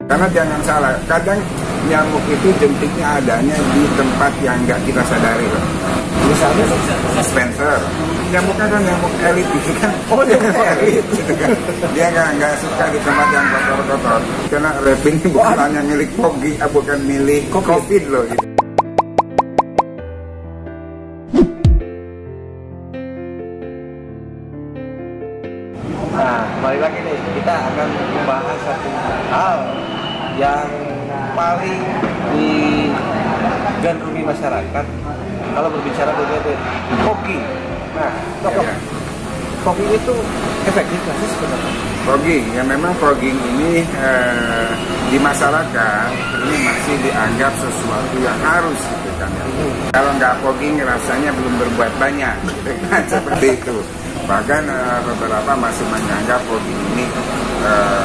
Karena jangan salah, kadang nyamuk itu jentiknya adanya di tempat yang nggak kita sadari loh. Misalnya Spencer, nyamuknya kan nyamuk elit gitu kan. Oh, nyamuk elit gitu kan. Dia nggak suka di tempat yang kotor-kotor. Karena raping bukan hanya milik Pogi, bukan milik COVID loh gitu. Nah, kembali lagi nih, kita akan membahas satu hal yang paling digandrungi masyarakat kalau berbicara mengenai fogging. Nah, fogging itu efektif nggak sih sebenarnya? Fogging, ya memang fogging ini di masyarakat ini masih dianggap sesuatu yang harus gitu kan ya. Kalau nggak fogging rasanya belum berbuat banyak, gitu kan, seperti itu. Bahkan beberapa masih menganggap fogging ini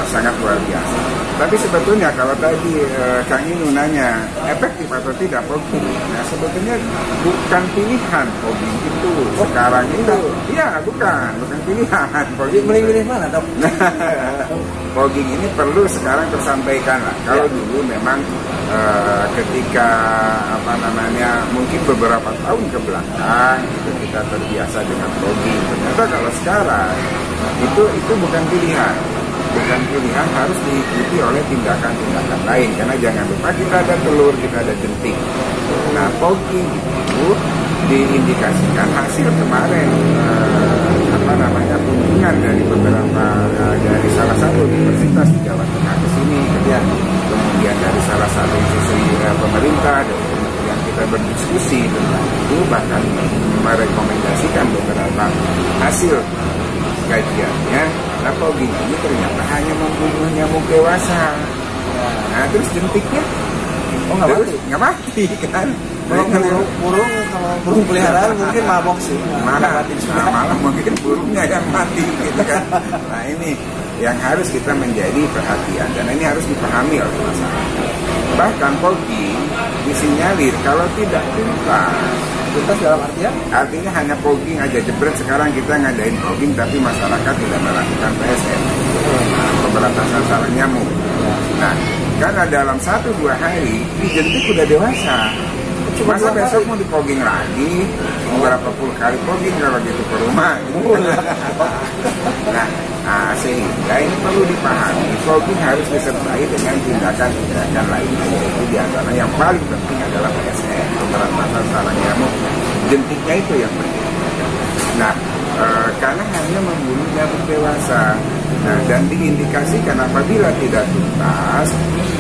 sangat luar biasa. Tapi sebetulnya kalau tadi Kang Inu nanya efektif atau tidak fogging, nah sebetulnya bukan pilihan fogging itu sekarang itu. Iya, bukan pilihan. Milih mana dok? Fogging ini perlu sekarang tersampaikan lah. Kalau dulu memang ketika mungkin beberapa tahun ke belakang itu kita terbiasa dengan fogging. Ternyata kalau sekarang itu bukan pilihan. Bukan pilihan, harus diikuti oleh tindakan-tindakan lain. Karena jangan lupa kita ada telur, kita ada jentik. Nah, fogging itu diindikasikan hasil kemarin kunjungan dari beberapa dari salah satu universitas di Jawa Tengah ke sini, kemudian dari salah satu institusi pemerintah, dan kemudian kita berdiskusi tentang itu, bahkan merekomendasikan beberapa hasil kajiannya. Nah, fogging ini ternyata hanya membunuh nyamuk dewasa. Nah, terus jentiknya nggak mati kan? Kalau burung peliharaan mungkin mabok sih. Malah mungkin burungnya yang mati gitu kan. Nah, ini yang harus kita menjadi perhatian, dan ini harus dipahami oleh masyarakat. Bahkan fogging disinyalir kalau tidak tuntas dalam artinya hanya fogging aja jebret. Sekarang kita ngadain fogging tapi masyarakat tidak melakukan PSM, pemberantasan sarang nyamuk. Nah, karena dalam 1-2 hari jentik udah dewasa. Masa besok mau di-fogging lagi, beberapa puluh kali fogging kalau gitu ke rumah gitu. Nah, sehingga ini perlu dipahami, fogging harus disertai dengan tindakan-tindakan lainnya, yaitu diantara yang paling penting adalah PSM, pemberantasan sarang nyamuk. Jentiknya itu yang penting. Nah, karena hanya membunuh nyamuk dewasa. Nah, dan diindikasikan apabila tidak tuntas,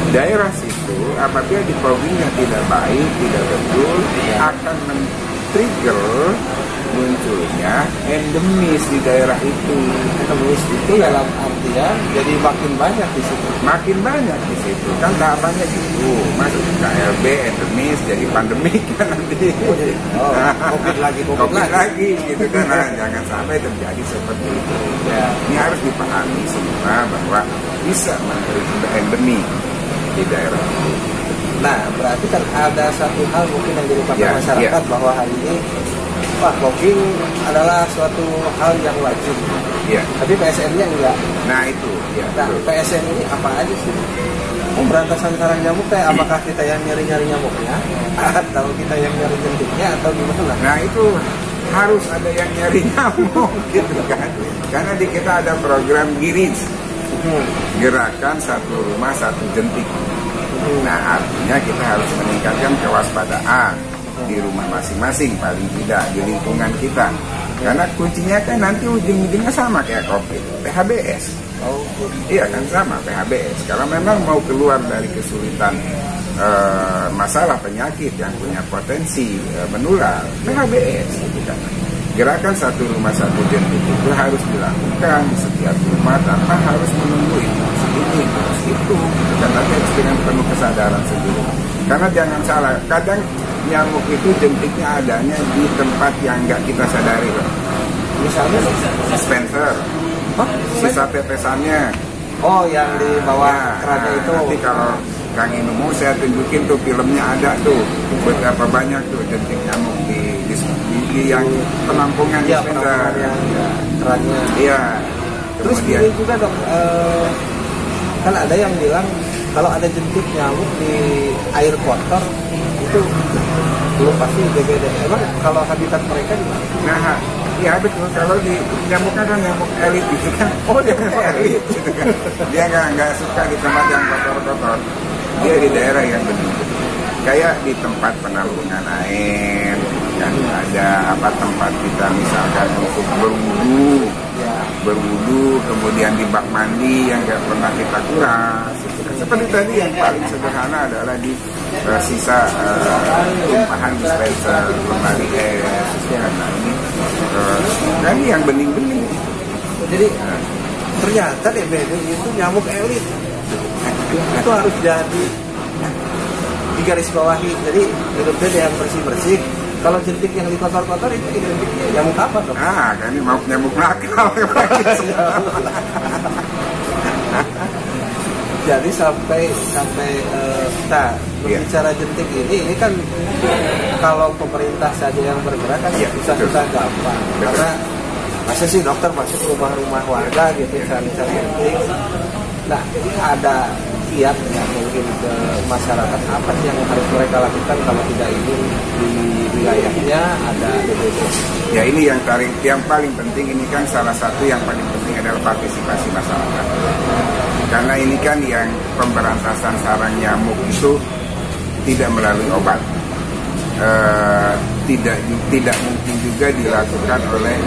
daerah situ apabila di foggingnya tidak baik, tidak betul, akan men-trigger munculnya endemis di daerah itu. Endemis itu dalam artian jadi makin banyak di situ. Makin banyak di situ. Kan tahapannya gitu. Masuk KLB, endemis, jadi pandemik kan nanti. Covid lagi gitu kan. Nah, jangan sampai terjadi seperti itu. Ya, ini harus dipahami semua bahwa bisa menjadi endemi di daerah itu. Nah, berarti kan ada satu hal mungkin yang dilupakan masyarakat bahwa hari ini fogging adalah suatu hal yang wajib. Tapi PSN-nya enggak. Nah, itu. Nah, PSN ini apa aja sih? Pemberantasan sarang nyamuk apakah kita yang nyari-nyari nyamuknya atau kita yang nyari jentiknya atau gimana? Nah, itu harus ada yang nyari nyamuk gitu kan. Karena di kita ada program GIRIS. Gerakan satu rumah satu jentik. Nah, artinya kita harus meningkatkan kewaspadaan di rumah masing-masing, paling tidak di lingkungan kita. Karena kuncinya kan nanti ujung-ujungnya sama kayak COVID, PHBS. Iya kan, sama PHBS. Kalau memang mau keluar dari kesulitan masalah penyakit yang punya potensi menular, PHBS gitu kan. Gerakan satu rumah satu jentik itu harus dilakukan di setiap rumah tanpa harus menunggu ini terus itu. Dan nanti harus dengan penuh kesadaran sendiri. Karena jangan salah, kadang nyamuk itu jentiknya adanya di tempat yang nggak kita sadari loh. Misalnya Spencer, sisa tetesannya. Oh, yang di bawah kerannya itu. Nanti kalau Kang Inu mau saya tunjukin tuh filmnya, ada tuh betapa banyak tuh jentik nyamuk di yang penampungan di Spencer. Kerannya. Iya. Terus ini juga dok, kan ada yang bilang kalau ada jentik nyamuk di air kotor itu belum pasti DBD. Emang kalau habitat mereka di mana? Nah, iya betul. Kalau di nyamuknya kan nyamuk elit gitu kan. Oh, nyamuk elit gitu kan. Dia nggak suka di tempat yang kotor-kotor. Dia di daerah yang bening. Kayak di tempat penampungan air, kan ada tempat kita misalkan untuk berwudu, kemudian di bak mandi yang nggak pernah kita kuras. Seperti tadi yang paling sederhana adalah di sisa tumpahan dispenser kembali karena ini yang bening-bening. Jadi ternyata DBD itu nyamuk elit. Itu harus jadi di garis bawahi. Jadi hidupnya yang bersih-bersih. Kalau jentik yang di kotor-kotor itu identiknya nyamuk apa tuh? Kan ini mau nyamuk nakal. Jadi sampai berbicara jentik ini kan kalau pemerintah saja yang bergerak kan susah gampang. Karena masa sih dokter masuk rumah-rumah warga gitu cari jentik. Nah, ada kiat ya mungkin ke masyarakat apa sih yang harus mereka lakukan kalau tidak ingin di wilayahnya ada DBD? Ya ini yang paling penting, ini kan salah satu yang paling penting adalah partisipasi masyarakat. Karena ini kan yang pemberantasan sarang nyamuk itu tidak melalui obat, tidak mungkin juga dilakukan oleh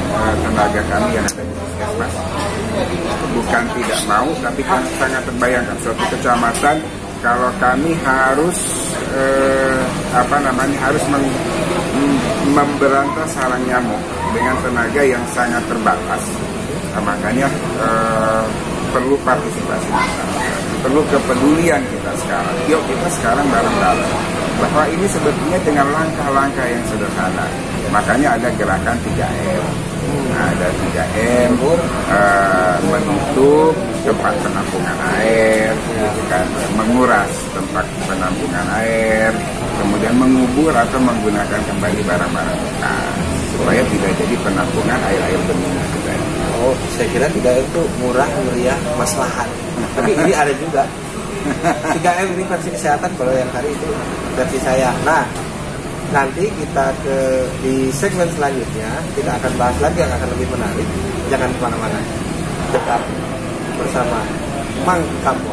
tenaga kami yang ada di puskesmas. Bukan tidak mau, tapi kan sangat terbayangkan suatu kecamatan kalau kami harus harus memberantas sarang nyamuk dengan tenaga yang sangat terbatas. Makanya perlu partisipasi masyarakat, perlu kepedulian kita sekarang. Yuk kita sekarang bareng-bareng bahwa ini sebetulnya dengan langkah-langkah yang sederhana. Makanya ada gerakan 3M. Ada 3M, menutup tempat penampungan air, kan, menguras tempat penampungan air, kemudian mengubur atau menggunakan kembali barang-barang bekas supaya tidak jadi penampungan air-air bening. Oh, saya kira 3M itu murah, meriah, maslahat. Tapi ini ada juga 3M ini versi kesehatan, kalau yang hari itu versi saya. Nah, nanti kita di segmen selanjutnya kita akan bahas lagi yang akan lebih menarik. Jangan kemana-mana, tetap bersama Mang Kamwa.